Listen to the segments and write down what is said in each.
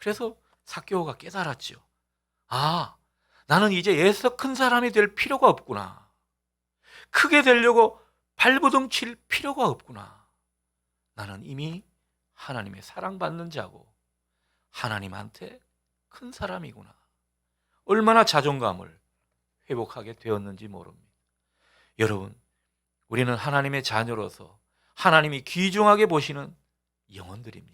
그래서 삭개오가 깨달았죠. 아, 나는 이제 애써 큰 사람이 될 필요가 없구나. 크게 되려고 발버둥 칠 필요가 없구나. 나는 이미 하나님의 사랑받는 자고 하나님한테 큰 사람이구나. 얼마나 자존감을 회복하게 되었는지 모릅니다. 여러분, 우리는 하나님의 자녀로서 하나님이 귀중하게 보시는 영혼들입니다.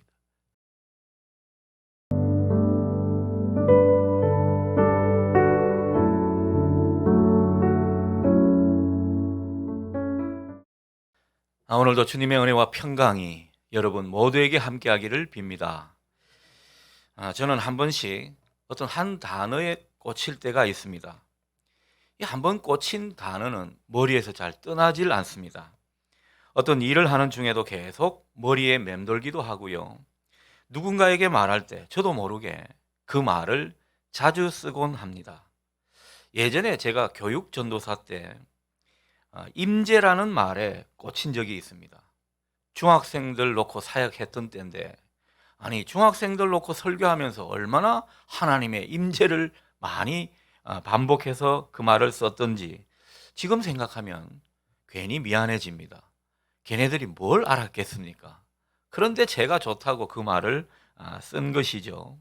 오늘도 주님의 은혜와 평강이 여러분 모두에게 함께하기를 빕니다. 저는 한 번씩 어떤 한 단어에 꽂힐 때가 있습니다. 이 한 번 꽂힌 단어는 머리에서 잘 떠나질 않습니다. 어떤 일을 하는 중에도 계속 머리에 맴돌기도 하고요. 누군가에게 말할 때 저도 모르게 그 말을 자주 쓰곤 합니다. 예전에 제가 교육 전도사 때 임재라는 말에 꽂힌 적이 있습니다. 중학생들 놓고 사역했던 때인데, 아니 중학생들 놓고 설교하면서 얼마나 하나님의 임재를 많이 반복해서 그 말을 썼던지 지금 생각하면 괜히 미안해집니다. 걔네들이 뭘 알았겠습니까? 그런데 제가 좋다고 그 말을 쓴 것이죠.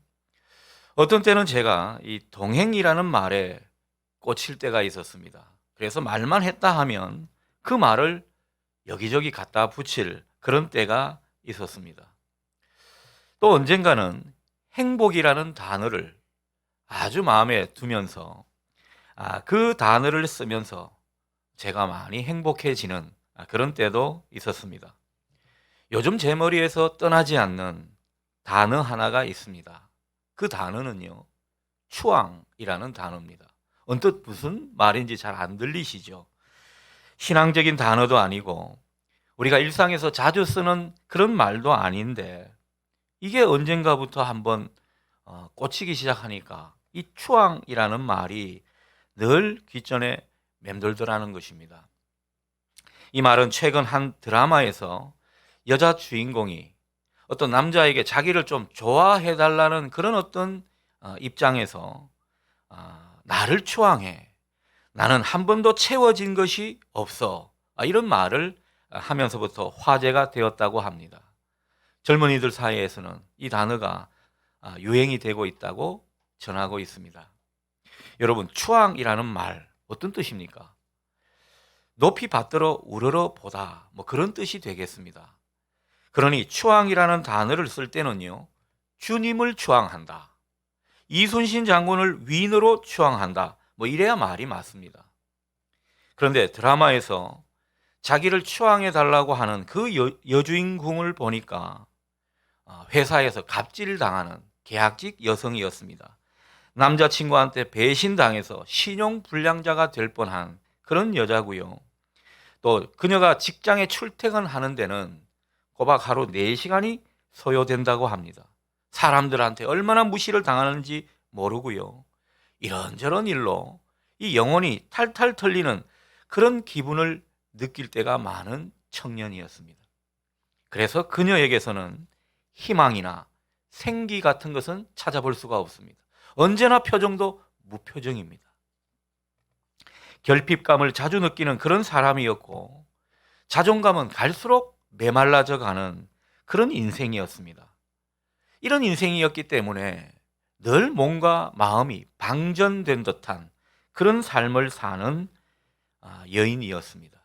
어떤 때는 제가 이 동행이라는 말에 꽂힐 때가 있었습니다. 그래서 말만 했다 하면 그 말을 여기저기 갖다 붙일 그런 때가 있었습니다. 또 언젠가는 행복이라는 단어를 아주 마음에 두면서 그 단어를 쓰면서 제가 많이 행복해지는 그런 때도 있었습니다. 요즘 제 머리에서 떠나지 않는 단어 하나가 있습니다. 그 단어는요, 추앙이라는 단어입니다. 언뜻 무슨 말인지 잘 안 들리시죠? 신앙적인 단어도 아니고 우리가 일상에서 자주 쓰는 그런 말도 아닌데 이게 언젠가부터 한번 꽂히기 시작하니까 이 추앙이라는 말이 늘 귓전에 맴돌더라는 것입니다. 이 말은 최근 한 드라마에서 여자 주인공이 어떤 남자에게 자기를 좀 좋아해 달라는 그런 어떤 입장에서 나를 추앙해, 나는 한 번도 채워진 것이 없어, 이런 말을 하면서부터 화제가 되었다고 합니다. 젊은이들 사이에서는 이 단어가 유행이 되고 있다고 전하고 있습니다. 여러분, 추앙이라는 말 어떤 뜻입니까? 높이 받들어 우러러 보다, 뭐 그런 뜻이 되겠습니다. 그러니 추앙이라는 단어를 쓸 때는요, 주님을 추앙한다, 이순신 장군을 위인으로 추앙한다, 뭐 이래야 말이 맞습니다. 그런데 드라마에서 자기를 추앙해 달라고 하는 그 여주인공을 보니까 회사에서 갑질당하는 계약직 여성이었습니다. 남자친구한테 배신당해서 신용불량자가 될 뻔한 그런 여자고요. 또 그녀가 직장에 출퇴근하는 데는 꼬박 하루 4시간이 소요된다고 합니다. 사람들한테 얼마나 무시를 당하는지 모르고요. 이런저런 일로 이 영혼이 탈탈 털리는 그런 기분을 느낄 때가 많은 청년이었습니다. 그래서 그녀에게서는 희망이나 생기 같은 것은 찾아볼 수가 없습니다. 언제나 표정도 무표정입니다. 결핍감을 자주 느끼는 그런 사람이었고, 자존감은 갈수록 메말라져 가는 그런 인생이었습니다. 이런 인생이었기 때문에 늘 몸과 마음이 방전된 듯한 그런 삶을 사는 여인이었습니다.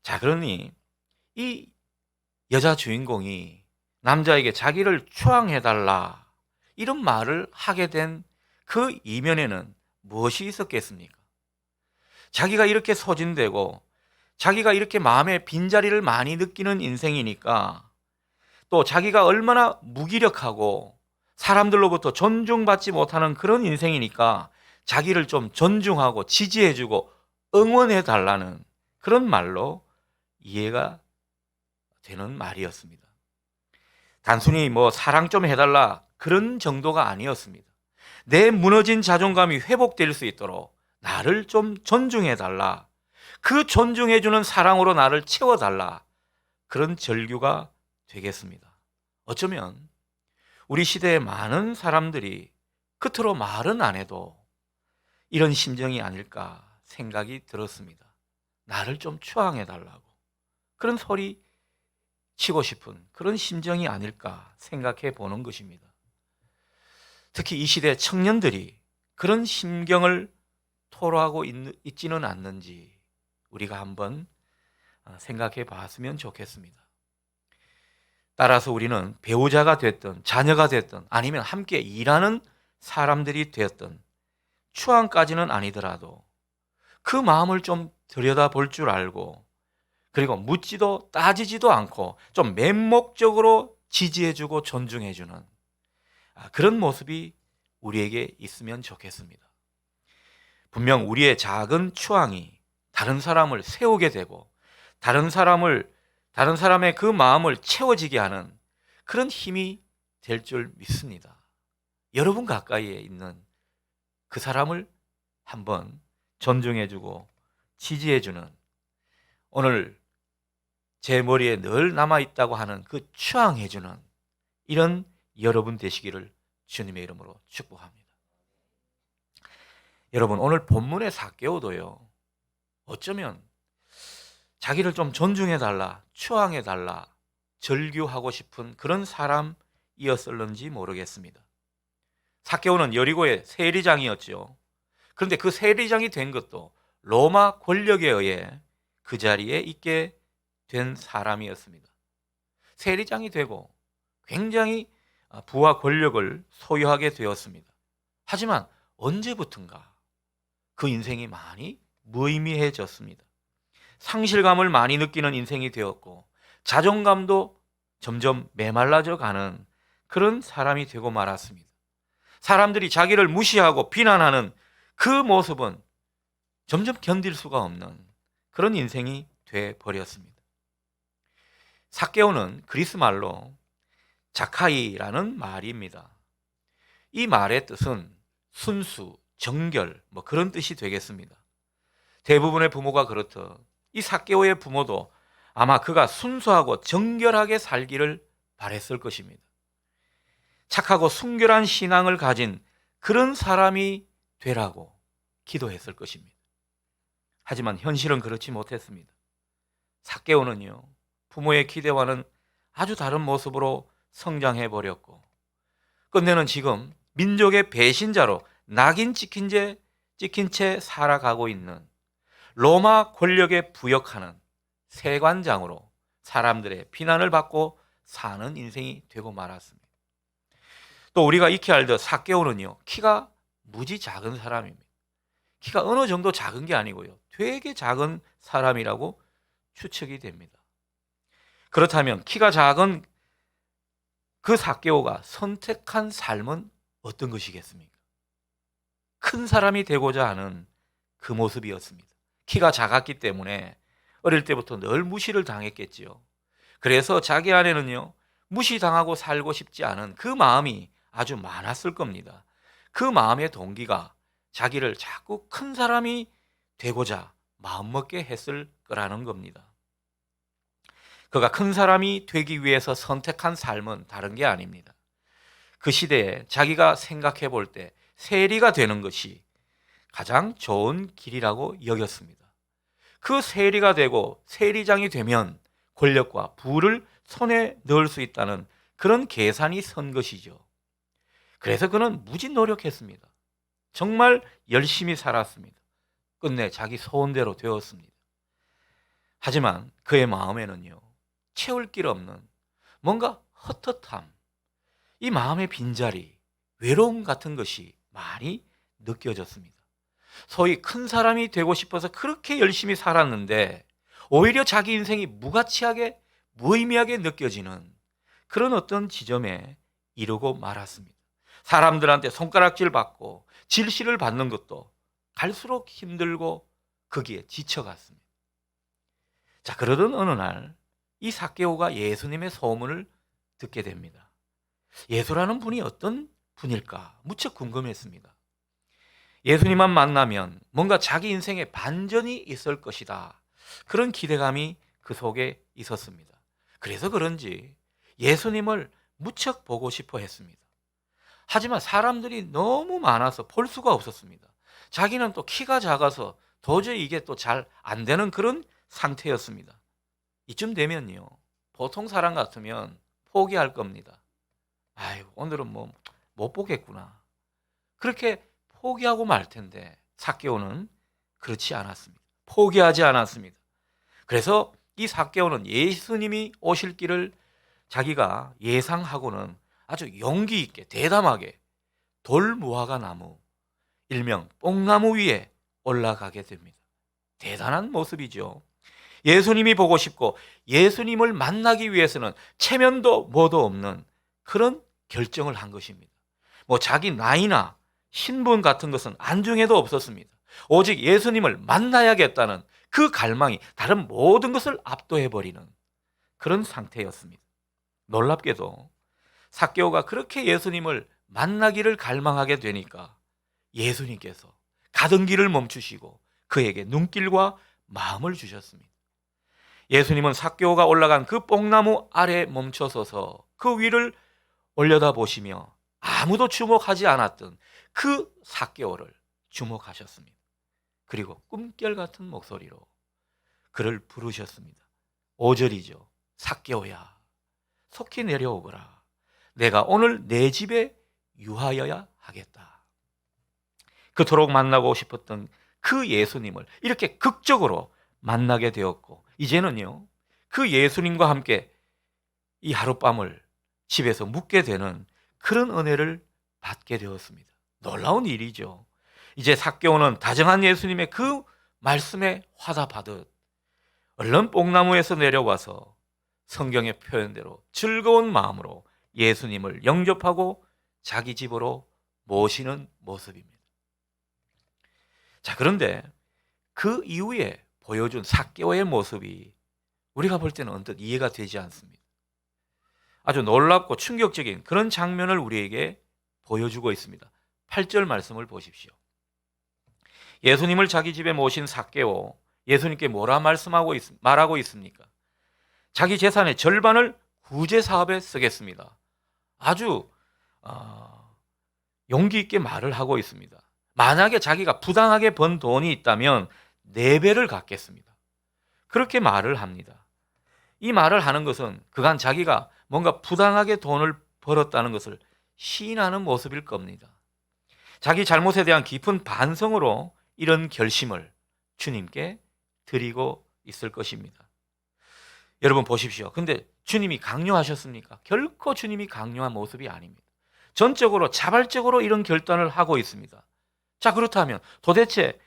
자, 그러니 이 여자 주인공이 남자에게 자기를 추앙해달라 이런 말을 하게 된 그 이면에는 무엇이 있었겠습니까? 자기가 이렇게 소진되고 자기가 이렇게 마음의 빈자리를 많이 느끼는 인생이니까, 또 자기가 얼마나 무기력하고 사람들로부터 존중받지 못하는 그런 인생이니까 자기를 좀 존중하고 지지해주고 응원해달라는 그런 말로 이해가 되는 말이었습니다. 단순히 뭐 사랑 좀 해달라 그런 정도가 아니었습니다. 내 무너진 자존감이 회복될 수 있도록 나를 좀 존중해달라, 그 존중해주는 사랑으로 나를 채워달라, 그런 절규가 되겠습니다. 어쩌면 우리 시대의 많은 사람들이 겉으로 말은 안 해도 이런 심정이 아닐까 생각이 들었습니다. 나를 좀 추앙해 달라고 그런 소리 치고 싶은 그런 심정이 아닐까 생각해 보는 것입니다. 특히 이 시대 청년들이 그런 심경을 토로하고 있지는 않는지 우리가 한번 생각해 봤으면 좋겠습니다. 따라서 우리는 배우자가 됐든 자녀가 됐든 아니면 함께 일하는 사람들이 되었든 추앙까지는 아니더라도 그 마음을 좀 들여다볼 줄 알고 그리고 묻지도 따지지도 않고 좀 맹목적으로 지지해주고 존중해주는 그런 모습이 우리에게 있으면 좋겠습니다. 분명 우리의 작은 추앙이 다른 사람을 세우게 되고 다른 사람의 그 마음을 채워지게 하는 그런 힘이 될 줄 믿습니다. 여러분 가까이에 있는 그 사람을 한번 존중해주고 지지해주는 오늘 제 머리에 늘 남아있다고 하는 그 추앙해주는 이런 여러분 되시기를 주님의 이름으로 축복합니다. 여러분 오늘 본문의 삭개오도요 어쩌면 자기를 좀 존중해달라 추앙해달라 절규하고 싶은 그런 사람이었을는지 모르겠습니다. 삭개오는 여리고의 세리장이었죠. 그런데 그 세리장이 된 것도 로마 권력에 의해 그 자리에 있게 된 사람이었습니다. 세리장이 되고 굉장히 부와 권력을 소유하게 되었습니다. 하지만 언제부턴가 그 인생이 많이 무의미해졌습니다. 상실감을 많이 느끼는 인생이 되었고 자존감도 점점 메말라져 가는 그런 사람이 되고 말았습니다. 사람들이 자기를 무시하고 비난하는 그 모습은 점점 견딜 수가 없는 그런 인생이 돼 버렸습니다. 삭개오는 그리스 말로 자카이라는 말입니다. 이 말의 뜻은 순수, 정결 그런 뜻이 되겠습니다. 대부분의 부모가 그렇듯 이 삭개오의 부모도 아마 그가 순수하고 정결하게 살기를 바랬을 것입니다. 착하고 순결한 신앙을 가진 그런 사람이 되라고 기도했을 것입니다. 하지만 현실은 그렇지 못했습니다. 삭개오는요 부모의 기대와는 아주 다른 모습으로 성장해 버렸고 끝내는 지금 민족의 배신자로 낙인 찍힌 채 살아가고 있는 로마 권력에 부역하는 세관장으로 사람들의 비난을 받고 사는 인생이 되고 말았습니다. 또 우리가 익히 알듯 삭개오는요 키가 무지 작은 사람입니다. 키가 어느 정도 작은 게 아니고요 되게 작은 사람이라고 추측이 됩니다. 그렇다면 키가 작은 그 삭개오가 선택한 삶은 어떤 것이겠습니까? 큰 사람이 되고자 하는 그 모습이었습니다. 키가 작았기 때문에 어릴 때부터 늘 무시를 당했겠지요. 그래서 자기 안에는요 무시당하고 살고 싶지 않은 그 마음이 아주 많았을 겁니다. 그 마음의 동기가 자기를 자꾸 큰 사람이 되고자 마음먹게 했을 거라는 겁니다. 그가 큰 사람이 되기 위해서 선택한 삶은 다른 게 아닙니다. 그 시대에 자기가 생각해 볼 때 세리가 되는 것이 가장 좋은 길이라고 여겼습니다. 그 세리가 되고 세리장이 되면 권력과 부를 손에 넣을 수 있다는 그런 계산이 선 것이죠. 그래서 그는 무지 노력했습니다. 정말 열심히 살았습니다. 끝내 자기 소원대로 되었습니다. 하지만 그의 마음에는요 채울 길 없는 뭔가 헛헛함, 이 마음의 빈자리, 외로움 같은 것이 많이 느껴졌습니다. 소위 큰 사람이 되고 싶어서 그렇게 열심히 살았는데 오히려 자기 인생이 무가치하게 무의미하게 느껴지는 그런 어떤 지점에 이르고 말았습니다. 사람들한테 손가락질 받고 질시를 받는 것도 갈수록 힘들고 거기에 지쳐갔습니다. 자, 그러던 어느 날 이 삭개오가 예수님의 소문을 듣게 됩니다. 예수라는 분이 어떤 분일까 무척 궁금했습니다. 예수님만 만나면 뭔가 자기 인생에 반전이 있을 것이다. 그런 기대감이 그 속에 있었습니다. 그래서 그런지 예수님을 무척 보고 싶어 했습니다. 하지만 사람들이 너무 많아서 볼 수가 없었습니다. 자기는 또 키가 작아서 도저히 이게 또 잘 안 되는 그런 상태였습니다. 이쯤 되면요, 보통 사람 같으면 포기할 겁니다. 아유, 오늘은 뭐 못 보겠구나. 그렇게 포기하고 말 텐데 삭개오는 그렇지 않았습니다. 포기하지 않았습니다. 그래서 이 삭개오는 예수님이 오실 길을 자기가 예상하고는 아주 용기 있게 대담하게 돌무화과 나무, 일명 뽕나무 위에 올라가게 됩니다. 대단한 모습이죠. 예수님이 보고 싶고 예수님을 만나기 위해서는 체면도 뭐도 없는 그런 결정을 한 것입니다. 뭐 자기 나이나 신분 같은 것은 안중에도 없었습니다. 오직 예수님을 만나야겠다는 그 갈망이 다른 모든 것을 압도해버리는 그런 상태였습니다. 놀랍게도 삭개오가 그렇게 예수님을 만나기를 갈망하게 되니까 예수님께서 가던 길을 멈추시고 그에게 눈길과 마음을 주셨습니다. 예수님은 삭개오가 올라간 그 뽕나무 아래 멈춰서서 그 위를 올려다보시며 아무도 주목하지 않았던 그 삭개오를 주목하셨습니다. 그리고 꿈결 같은 목소리로 그를 부르셨습니다. 5절이죠. 삭개오야, 속히 내려오거라. 내가 오늘 내 집에 유하여야 하겠다. 그토록 만나고 싶었던 그 예수님을 이렇게 극적으로 만나게 되었고, 이제는요, 그 예수님과 함께 이 하룻밤을 집에서 묵게 되는 그런 은혜를 받게 되었습니다. 놀라운 일이죠. 이제 삭개오는 다정한 예수님의 그 말씀에 화답하듯 얼른 뽕나무에서 내려와서 성경의 표현대로 즐거운 마음으로 예수님을 영접하고 자기 집으로 모시는 모습입니다. 자, 그런데 그 이후에 보여준 삭개오의 모습이 우리가 볼 때는 언뜻 이해가 되지 않습니다. 아주 놀랍고 충격적인 그런 장면을 우리에게 보여주고 있습니다. 8절 말씀을 보십시오. 예수님을 자기 집에 모신 삭개오, 예수님께 뭐라 말하고 있습니까? 자기 재산의 절반을 구제 사업에 쓰겠습니다. 아주 용기 있게 말을 하고 있습니다. 만약에 자기가 부당하게 번 돈이 있다면 4배를 갚겠습니다. 그렇게 말을 합니다. 이 말을 하는 것은 그간 자기가 뭔가 부당하게 돈을 벌었다는 것을 시인하는 모습일 겁니다. 자기 잘못에 대한 깊은 반성으로 이런 결심을 주님께 드리고 있을 것입니다. 여러분 보십시오. 근데 주님이 강요하셨습니까? 결코 주님이 강요한 모습이 아닙니다. 전적으로 자발적으로 이런 결단을 하고 있습니다. 자, 그렇다면 도대체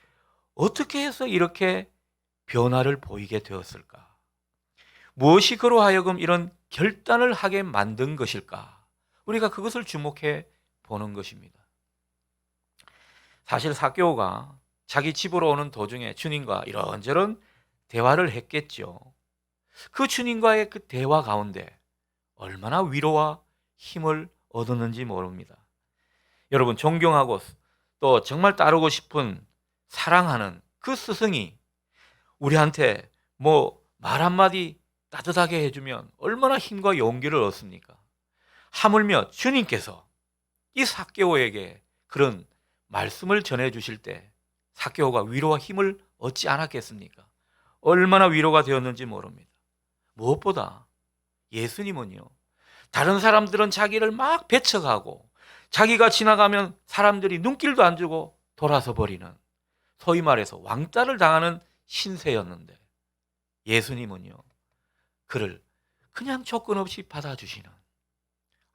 어떻게 해서 이렇게 변화를 보이게 되었을까? 무엇이 그로 하여금 이런 결단을 하게 만든 것일까? 우리가 그것을 주목해 보는 것입니다. 사실 삭개오가 자기 집으로 오는 도중에 주님과 이런저런 대화를 했겠죠. 그 주님과의 그 대화 가운데 얼마나 위로와 힘을 얻었는지 모릅니다. 여러분, 존경하고 또 정말 따르고 싶은 사랑하는 그 스승이 우리한테 뭐 말 한마디 따뜻하게 해주면 얼마나 힘과 용기를 얻습니까? 하물며 주님께서 이 삭개오에게 그런 말씀을 전해주실 때 삭개오가 위로와 힘을 얻지 않았겠습니까? 얼마나 위로가 되었는지 모릅니다. 무엇보다 예수님은요, 다른 사람들은 자기를 막 배척하고 자기가 지나가면 사람들이 눈길도 안 주고 돌아서 버리는, 소위 말해서 왕따를 당하는 신세였는데 예수님은요, 그를 그냥 조건 없이 받아주시는,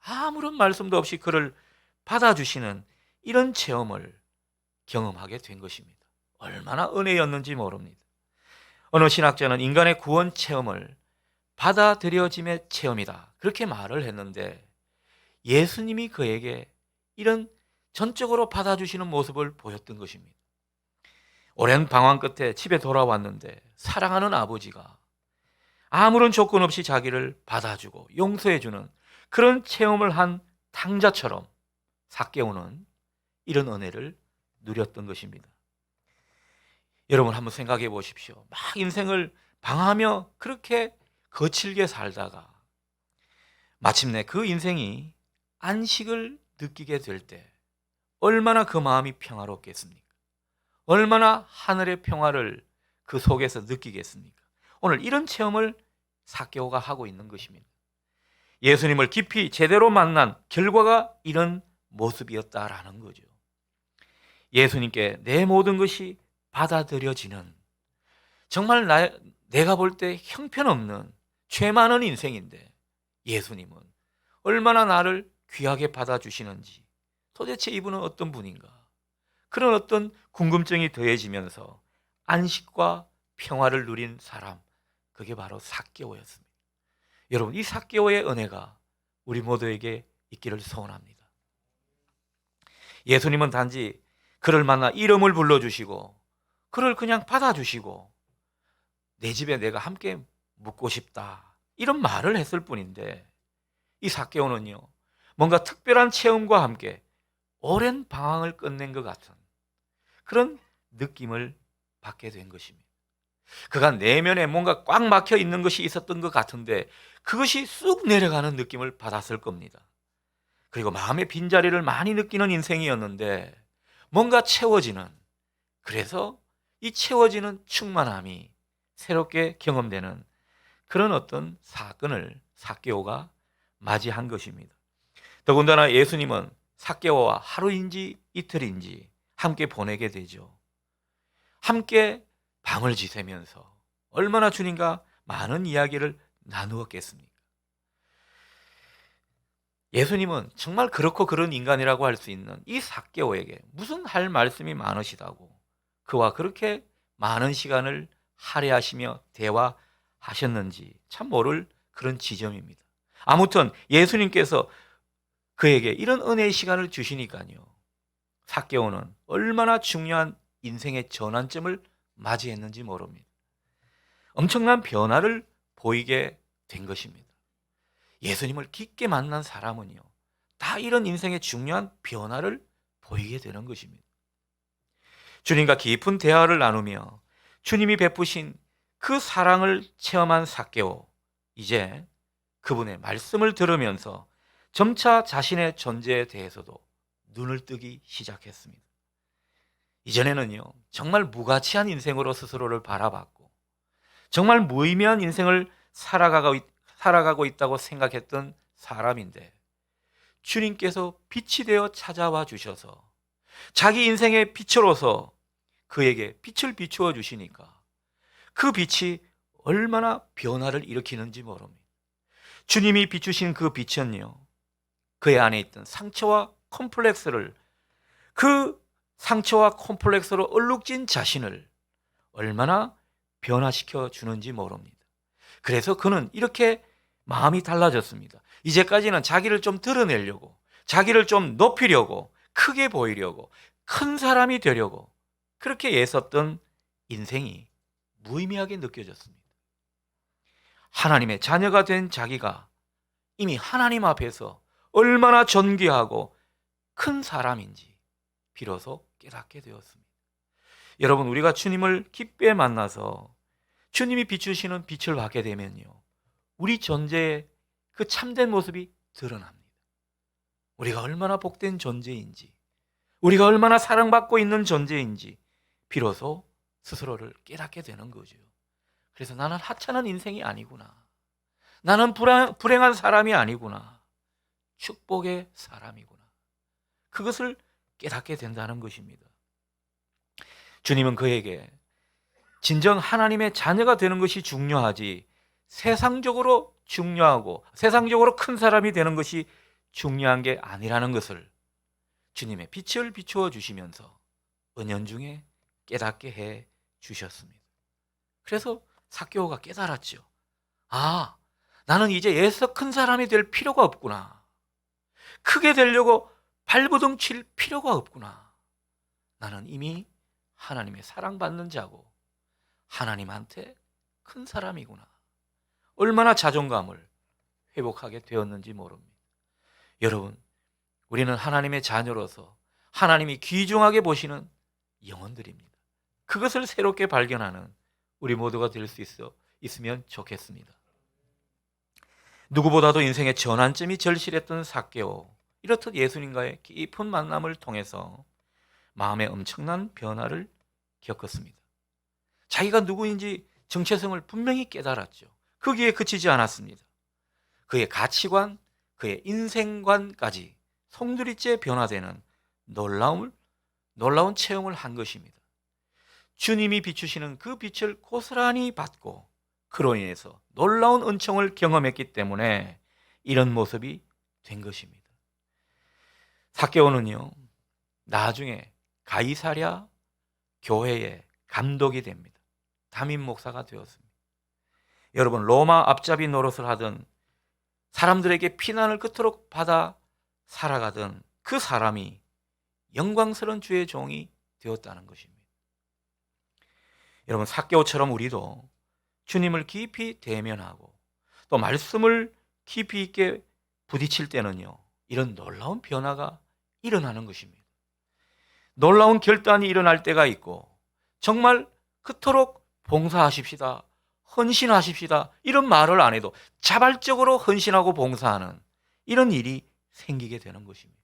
아무런 말씀도 없이 그를 받아주시는 이런 체험을 경험하게 된 것입니다. 얼마나 은혜였는지 모릅니다. 어느 신학자는 인간의 구원 체험을 받아들여짐의 체험이다, 그렇게 말을 했는데 예수님이 그에게 이런 전적으로 받아주시는 모습을 보였던 것입니다. 오랜 방황 끝에 집에 돌아왔는데 사랑하는 아버지가 아무런 조건 없이 자기를 받아주고 용서해주는 그런 체험을 한 탕자처럼 삭개오는 이런 은혜를 누렸던 것입니다. 여러분 한번 생각해 보십시오. 막 인생을 방황하며 그렇게 거칠게 살다가 마침내 그 인생이 안식을 느끼게 될 때 얼마나 그 마음이 평화롭겠습니까? 얼마나 하늘의 평화를 그 속에서 느끼겠습니까? 오늘 이런 체험을 삭개오가 하고 있는 것입니다. 예수님을 깊이 제대로 만난 결과가 이런 모습이었다라는 거죠. 예수님께 내 모든 것이 받아들여지는, 정말 내가 볼 때 형편없는 죄 많은 인생인데 예수님은 얼마나 나를 귀하게 받아주시는지, 도대체 이분은 어떤 분인가, 그런 어떤 궁금증이 더해지면서 안식과 평화를 누린 사람, 그게 바로 삭개오였습니다. 여러분, 이 삭개오의 은혜가 우리 모두에게 있기를 소원합니다. 예수님은 단지 그를 만나 이름을 불러주시고 그를 그냥 받아주시고 내 집에 내가 함께 묵고 싶다, 이런 말을 했을 뿐인데, 이 삭개오는요, 뭔가 특별한 체험과 함께 오랜 방황을 끝낸 것 같은 그런 느낌을 받게 된 것입니다. 그간 내면에 뭔가 꽉 막혀 있는 것이 있었던 것 같은데 그것이 쑥 내려가는 느낌을 받았을 겁니다. 그리고 마음의 빈자리를 많이 느끼는 인생이었는데 뭔가 채워지는, 그래서 이 채워지는 충만함이 새롭게 경험되는 그런 어떤 사건을 삭개오가 맞이한 것입니다. 더군다나 예수님은 삭개오와 하루인지 이틀인지 함께 보내게 되죠. 함께 밤을 지새면서 얼마나 주님과 많은 이야기를 나누었겠습니까? 예수님은 정말 그렇고 그런 인간이라고 할 수 있는 이 삭개오에게 무슨 할 말씀이 많으시다고 그와 그렇게 많은 시간을 할애하시며 대화하셨는지 참 모를 그런 지점입니다. 아무튼 예수님께서 그에게 이런 은혜의 시간을 주시니까요, 삭개오는 얼마나 중요한 인생의 전환점을 맞이했는지 모릅니다. 엄청난 변화를 보이게 된 것입니다. 예수님을 깊게 만난 사람은요, 다 이런 인생의 중요한 변화를 보이게 되는 것입니다. 주님과 깊은 대화를 나누며 주님이 베푸신 그 사랑을 체험한 삭개오, 이제 그분의 말씀을 들으면서 점차 자신의 존재에 대해서도 눈을 뜨기 시작했습니다. 이전에는요, 정말 무가치한 인생으로 스스로를 바라봤고 정말 무의미한 인생을 살아가고 있다고 생각했던 사람인데, 주님께서 빛이 되어 찾아와 주셔서 자기 인생의 빛으로서 그에게 빛을 비추어 주시니까 그 빛이 얼마나 변화를 일으키는지 모릅니다. 주님이 비추신 그 빛은요, 그의 안에 있던 상처와 콤플렉스를, 그 상처와 콤플렉스로 얼룩진 자신을 얼마나 변화시켜 주는지 모릅니다. 그래서 그는 이렇게 마음이 달라졌습니다. 이제까지는 자기를 좀 드러내려고, 자기를 좀 높이려고, 크게 보이려고, 큰 사람이 되려고 그렇게 애썼던 인생이 무의미하게 느껴졌습니다. 하나님의 자녀가 된 자기가 이미 하나님 앞에서 얼마나 존귀하고 큰 사람인지 비로소 깨닫게 되었습니다. 여러분, 우리가 주님을 깊게 만나서 주님이 비추시는 빛을 받게 되면요, 우리 존재의 그 참된 모습이 드러납니다. 우리가 얼마나 복된 존재인지, 우리가 얼마나 사랑받고 있는 존재인지 비로소 스스로를 깨닫게 되는 거죠. 그래서 나는 하찮은 인생이 아니구나, 나는 불행한 사람이 아니구나, 축복의 사람이구나, 그것을 깨닫게 된다는 것입니다. 주님은 그에게 진정 하나님의 자녀가 되는 것이 중요하지 세상적으로 중요하고 세상적으로 큰 사람이 되는 것이 중요한 게 아니라는 것을 주님의 빛을 비추어 주시면서 은연중에 깨닫게 해 주셨습니다. 그래서 삭개오가 깨달았죠. 아, 나는 이제 애써 큰 사람이 될 필요가 없구나, 크게 되려고 발버둥 칠 필요가 없구나, 나는 이미 하나님의 사랑받는 자고 하나님한테 큰 사람이구나. 얼마나 자존감을 회복하게 되었는지 모릅니다. 여러분, 우리는 하나님의 자녀로서 하나님이 귀중하게 보시는 영혼들입니다. 그것을 새롭게 발견하는 우리 모두가 될 수 있으면 좋겠습니다. 누구보다도 인생의 전환점이 절실했던 삭개오, 이렇듯 예수님과의 깊은 만남을 통해서 마음에 엄청난 변화를 겪었습니다. 자기가 누구인지 정체성을 분명히 깨달았죠. 거기에 그치지 않았습니다. 그의 가치관, 그의 인생관까지 송두리째 변화되는 놀라운 체험을 한 것입니다. 주님이 비추시는 그 빛을 고스란히 받고 그로 인해서 놀라운 은총을 경험했기 때문에 이런 모습이 된 것입니다. 삭개오는요, 나중에 가이사랴 교회의 감독이 됩니다. 담임 목사가 되었습니다. 여러분, 로마 앞잡이 노릇을 하던 사람들에게 피난을 그토록 받아 살아가던 그 사람이 영광스러운 주의 종이 되었다는 것입니다. 여러분, 삭개오처럼 우리도 주님을 깊이 대면하고 또 말씀을 깊이 있게 부딪힐 때는요, 이런 놀라운 변화가 일어나는 것입니다. 놀라운 결단이 일어날 때가 있고 정말 그토록 봉사하십시다, 헌신하십시다 이런 말을 안 해도 자발적으로 헌신하고 봉사하는 이런 일이 생기게 되는 것입니다.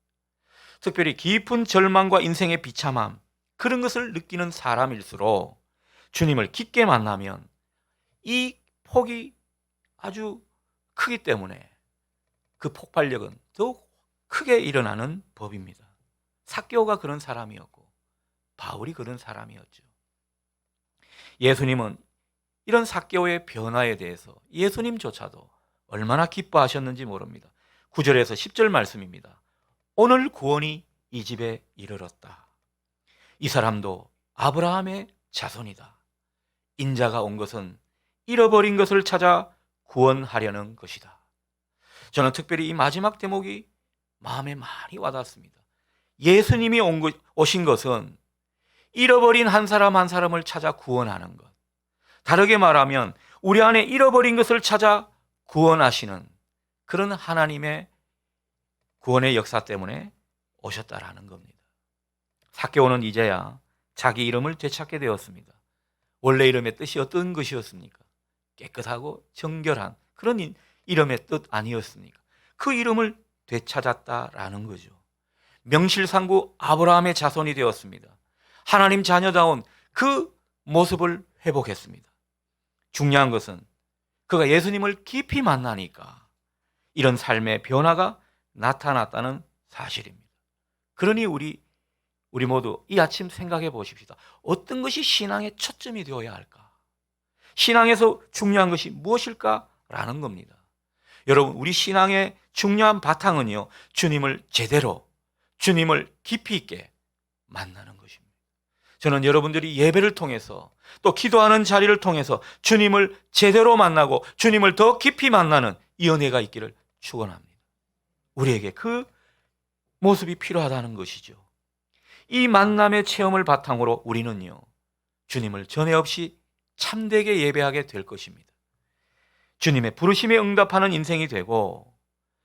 특별히 깊은 절망과 인생의 비참함, 그런 것을 느끼는 사람일수록 주님을 깊게 만나면 이 폭이 아주 크기 때문에 그 폭발력은 더욱 크게 일어나는 법입니다. 삭개오가 그런 사람이었고 바울이 그런 사람이었죠. 예수님은 이런 삭개오의 변화에 대해서 예수님조차도 얼마나 기뻐하셨는지 모릅니다. 9절에서 10절 말씀입니다. 오늘 구원이 이 집에 이르렀다. 이 사람도 아브라함의 자손이다. 인자가 온 것은 잃어버린 것을 찾아 구원하려는 것이다. 저는 특별히 이 마지막 대목이 마음에 많이 와닿습니다. 예수님이 오신 것은 잃어버린 한 사람 한 사람을 찾아 구원하는 것. 다르게 말하면 우리 안에 잃어버린 것을 찾아 구원하시는 그런 하나님의 구원의 역사 때문에 오셨다라는 겁니다. 삭개오는 이제야 자기 이름을 되찾게 되었습니다. 원래 이름의 뜻이 어떤 것이었습니까? 깨끗하고 정결한 그런 이름의 뜻 아니었습니까? 그 이름을 되찾았다라는 거죠. 명실상부 아브라함의 자손이 되었습니다. 하나님 자녀다운 그 모습을 회복했습니다. 중요한 것은 그가 예수님을 깊이 만나니까 이런 삶의 변화가 나타났다는 사실입니다. 그러니 우리 모두 이 아침 생각해 보십시다. 어떤 것이 신앙의 초점이 되어야 할까? 신앙에서 중요한 것이 무엇일까라는 겁니다. 여러분, 우리 신앙의 중요한 바탕은요, 주님을 제대로, 주님을 깊이 있게 만나는 것입니다. 저는 여러분들이 예배를 통해서 또 기도하는 자리를 통해서 주님을 제대로 만나고 주님을 더 깊이 만나는 이 은혜가 있기를 축원합니다. 우리에게 그 모습이 필요하다는 것이죠. 이 만남의 체험을 바탕으로 우리는요, 주님을 전에 없이 참되게 예배하게 될 것입니다. 주님의 부르심에 응답하는 인생이 되고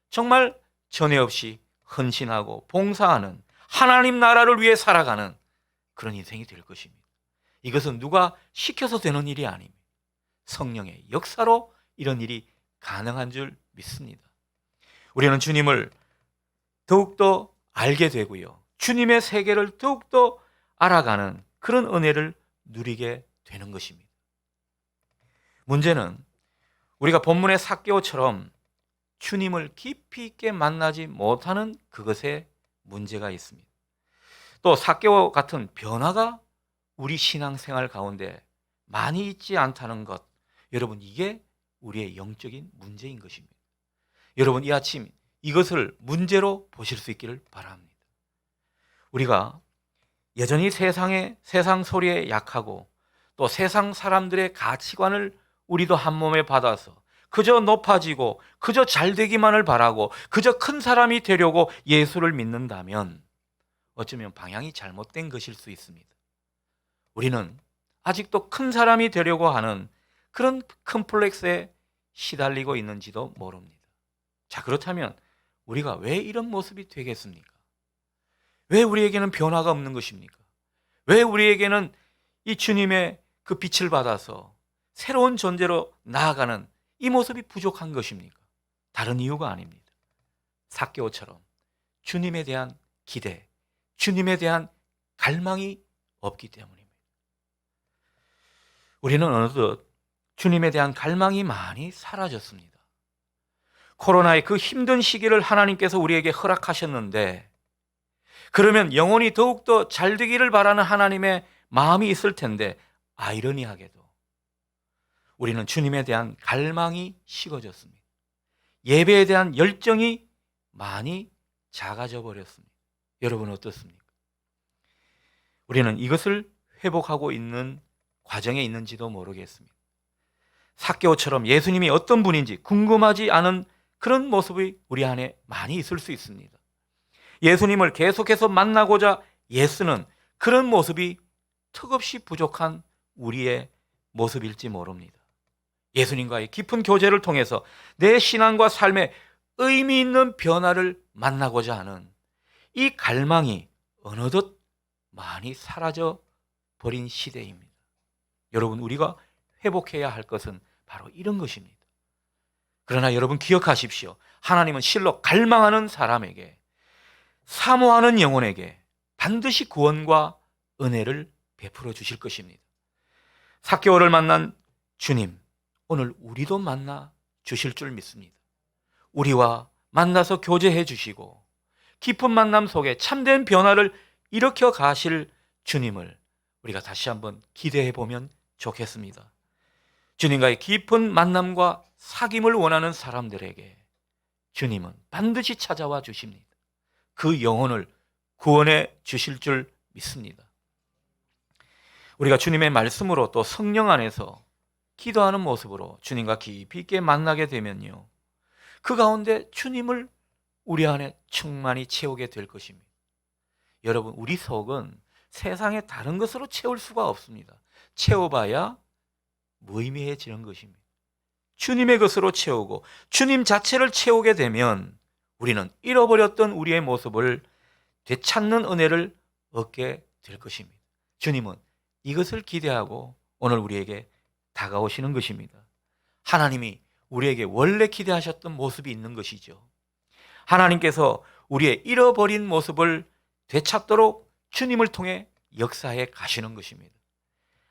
정말 전에 없이 헌신하고 봉사하는 하나님 나라를 위해 살아가는 그런 인생이 될 것입니다. 이것은 누가 시켜서 되는 일이 아닙니다. 성령의 역사로 이런 일이 가능한 줄 믿습니다. 우리는 주님을 더욱더 알게 되고요, 주님의 세계를 더욱더 알아가는 그런 은혜를 누리게 되는 것입니다. 문제는 우리가 본문의 삭개오처럼 주님을 깊이 있게 만나지 못하는 그것에 문제가 있습니다. 또 삭개오 같은 변화가 우리 신앙생활 가운데 많이 있지 않다는 것, 여러분, 이게 우리의 영적인 문제인 것입니다. 여러분, 이 아침 이것을 문제로 보실 수 있기를 바랍니다. 우리가 여전히 세상 소리에 약하고 또 세상 사람들의 가치관을 우리도 한 몸에 받아서 그저 높아지고 그저 잘되기만을 바라고 그저 큰 사람이 되려고 예수를 믿는다면 어쩌면 방향이 잘못된 것일 수 있습니다. 우리는 아직도 큰 사람이 되려고 하는 그런 컴플렉스에 시달리고 있는지도 모릅니다. 자, 그렇다면 우리가 왜 이런 모습이 되겠습니까? 왜 우리에게는 변화가 없는 것입니까? 왜 우리에게는 이 주님의 그 빛을 받아서 새로운 존재로 나아가는 이 모습이 부족한 것입니까? 다른 이유가 아닙니다. 삭개오처럼 주님에 대한 기대, 주님에 대한 갈망이 없기 때문입니다. 우리는 어느덧 주님에 대한 갈망이 많이 사라졌습니다. 코로나의 그 힘든 시기를 하나님께서 우리에게 허락하셨는데, 그러면 영혼이 더욱더 잘 되기를 바라는 하나님의 마음이 있을 텐데, 아이러니하게도 우리는 주님에 대한 갈망이 식어졌습니다. 예배에 대한 열정이 많이 작아져 버렸습니다. 여러분 어떻습니까? 우리는 이것을 회복하고 있는 과정에 있는지도 모르겠습니다. 삭개오처럼 예수님이 어떤 분인지 궁금하지 않은 그런 모습이 우리 안에 많이 있을 수 있습니다. 예수님을 계속해서 만나고자 애쓰는 그런 모습이 턱없이 부족한 우리의 모습일지 모릅니다. 예수님과의 깊은 교제를 통해서 내 신앙과 삶에 의미 있는 변화를 만나고자 하는 이 갈망이 어느덧 많이 사라져 버린 시대입니다. 여러분, 우리가 회복해야 할 것은 바로 이런 것입니다. 그러나 여러분 기억하십시오. 하나님은 실로 갈망하는 사람에게, 사모하는 영혼에게 반드시 구원과 은혜를 베풀어 주실 것입니다. 삭개오를 만난 주님, 오늘 우리도 만나 주실 줄 믿습니다. 우리와 만나서 교제해 주시고 깊은 만남 속에 참된 변화를 일으켜 가실 주님을 우리가 다시 한번 기대해 보면 좋겠습니다. 주님과의 깊은 만남과 사귐을 원하는 사람들에게 주님은 반드시 찾아와 주십니다. 그 영혼을 구원해 주실 줄 믿습니다. 우리가 주님의 말씀으로 또 성령 안에서 기도하는 모습으로 주님과 깊이 있게 만나게 되면요, 그 가운데 주님을 우리 안에 충만히 채우게 될 것입니다. 여러분, 우리 속은 세상의 다른 것으로 채울 수가 없습니다. 채워봐야 무의미해지는 것입니다. 주님의 것으로 채우고 주님 자체를 채우게 되면 우리는 잃어버렸던 우리의 모습을 되찾는 은혜를 얻게 될 것입니다. 주님은 이것을 기대하고 오늘 우리에게 다가오시는 것입니다. 하나님이 우리에게 원래 기대하셨던 모습이 있는 것이죠. 하나님께서 우리의 잃어버린 모습을 되찾도록 주님을 통해 역사해 가시는 것입니다.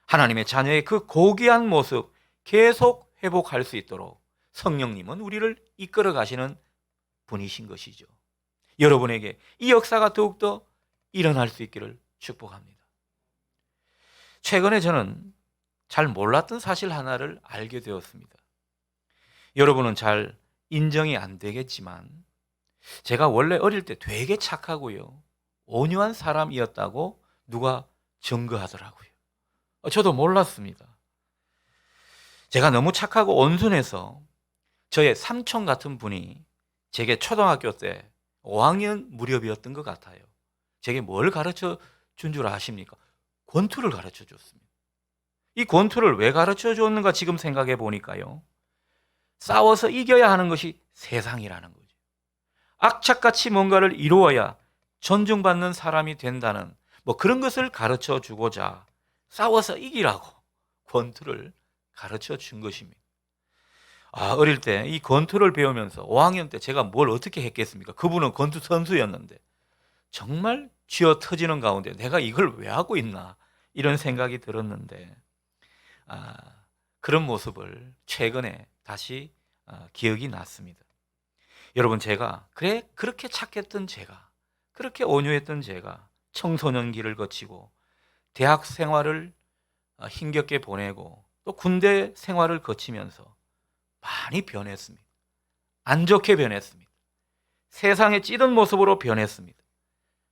하나님의 자녀의 그 고귀한 모습 계속 회복할 수 있도록 성령님은 우리를 이끌어 가시는 분이신 것이죠. 여러분에게 이 역사가 더욱더 일어날 수 있기를 축복합니다. 최근에 저는 잘 몰랐던 사실 하나를 알게 되었습니다. 여러분은 잘 인정이 안 되겠지만 제가 원래 어릴 때 되게 착하고요, 온유한 사람이었다고 누가 증거하더라고요. 저도 몰랐습니다. 제가 너무 착하고 온순해서 저의 삼촌 같은 분이 제게 초등학교 때 5학년 무렵이었던 것 같아요. 제게 뭘 가르쳐 준 줄 아십니까? 권투를 가르쳐 줬습니다. 이 권투를 왜 가르쳐 줬는가 지금 생각해 보니까요, 싸워서 이겨야 하는 것이 세상이라는 거죠. 악착같이 뭔가를 이루어야 존중받는 사람이 된다는 그런 것을 가르쳐 주고자 싸워서 이기라고 권투를 가르쳐 준 것입니다. 어릴 때 이 권투를 배우면서 5학년 때 제가 뭘 어떻게 했겠습니까? 그분은 권투 선수였는데 정말 쥐어 터지는 가운데 내가 이걸 왜 하고 있나 이런 생각이 들었는데, 그런 모습을 최근에 다시 기억이 났습니다. 여러분, 제가 그렇게 착했던 제가, 그렇게 온유했던 제가 청소년기를 거치고 대학 생활을 힘겹게 보내고 또 군대 생활을 거치면서 많이 변했습니다. 안 좋게 변했습니다. 세상에 찌든 모습으로 변했습니다.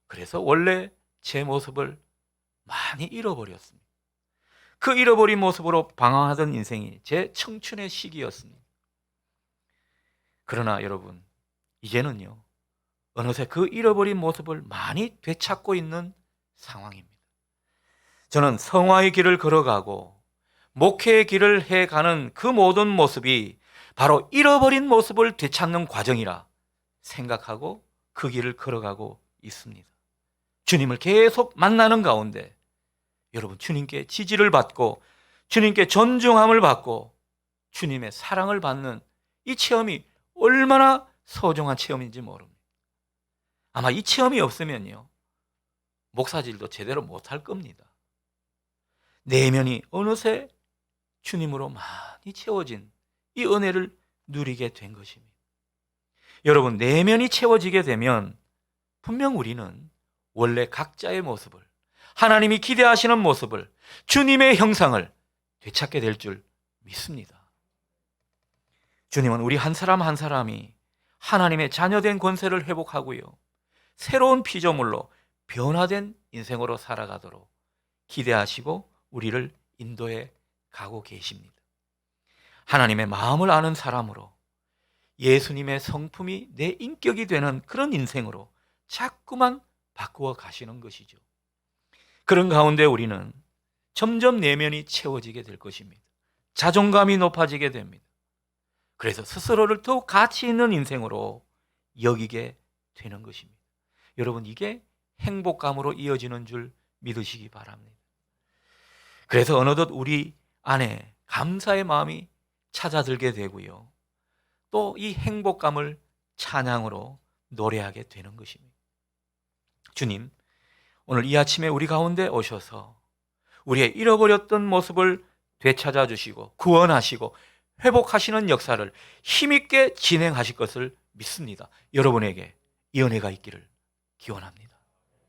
그래서 원래 제 모습을 많이 잃어버렸습니다. 그 잃어버린 모습으로 방황하던 인생이 제 청춘의 시기였습니다. 그러나 여러분, 이제는요, 어느새 그 잃어버린 모습을 많이 되찾고 있는 상황입니다. 저는 성화의 길을 걸어가고 목회의 길을 해가는 그 모든 모습이 바로 잃어버린 모습을 되찾는 과정이라 생각하고 그 길을 걸어가고 있습니다. 주님을 계속 만나는 가운데 여러분, 주님께 지지를 받고 주님께 존중함을 받고 주님의 사랑을 받는 이 체험이 얼마나 소중한 체험인지 모릅니다. 아마 이 체험이 없으면요, 목사질도 제대로 못할 겁니다. 내면이 어느새 주님으로 많이 채워진 이 은혜를 누리게 된 것입니다. 여러분, 내면이 채워지게 되면 분명 우리는 원래 각자의 모습을, 하나님이 기대하시는 모습을, 주님의 형상을 되찾게 될 줄 믿습니다. 주님은 우리 한 사람 한 사람이 하나님의 자녀된 권세를 회복하고요, 새로운 피조물로 변화된 인생으로 살아가도록 기대하시고 우리를 인도해 가고 계십니다. 하나님의 마음을 아는 사람으로 예수님의 성품이 내 인격이 되는 그런 인생으로 자꾸만 바꾸어 가시는 것이죠. 그런 가운데 우리는 점점 내면이 채워지게 될 것입니다. 자존감이 높아지게 됩니다. 그래서 스스로를 더욱 가치 있는 인생으로 여기게 되는 것입니다. 여러분, 이게 행복감으로 이어지는 줄 믿으시기 바랍니다. 그래서 어느덧 우리 안에 감사의 마음이 찾아들게 되고요, 또 이 행복감을 찬양으로 노래하게 되는 것입니다. 주님, 오늘 이 아침에 우리 가운데 오셔서 우리의 잃어버렸던 모습을 되찾아 주시고 구원하시고 회복하시는 역사를 힘있게 진행하실 것을 믿습니다. 여러분에게 이 은혜가 있기를 기원합니다.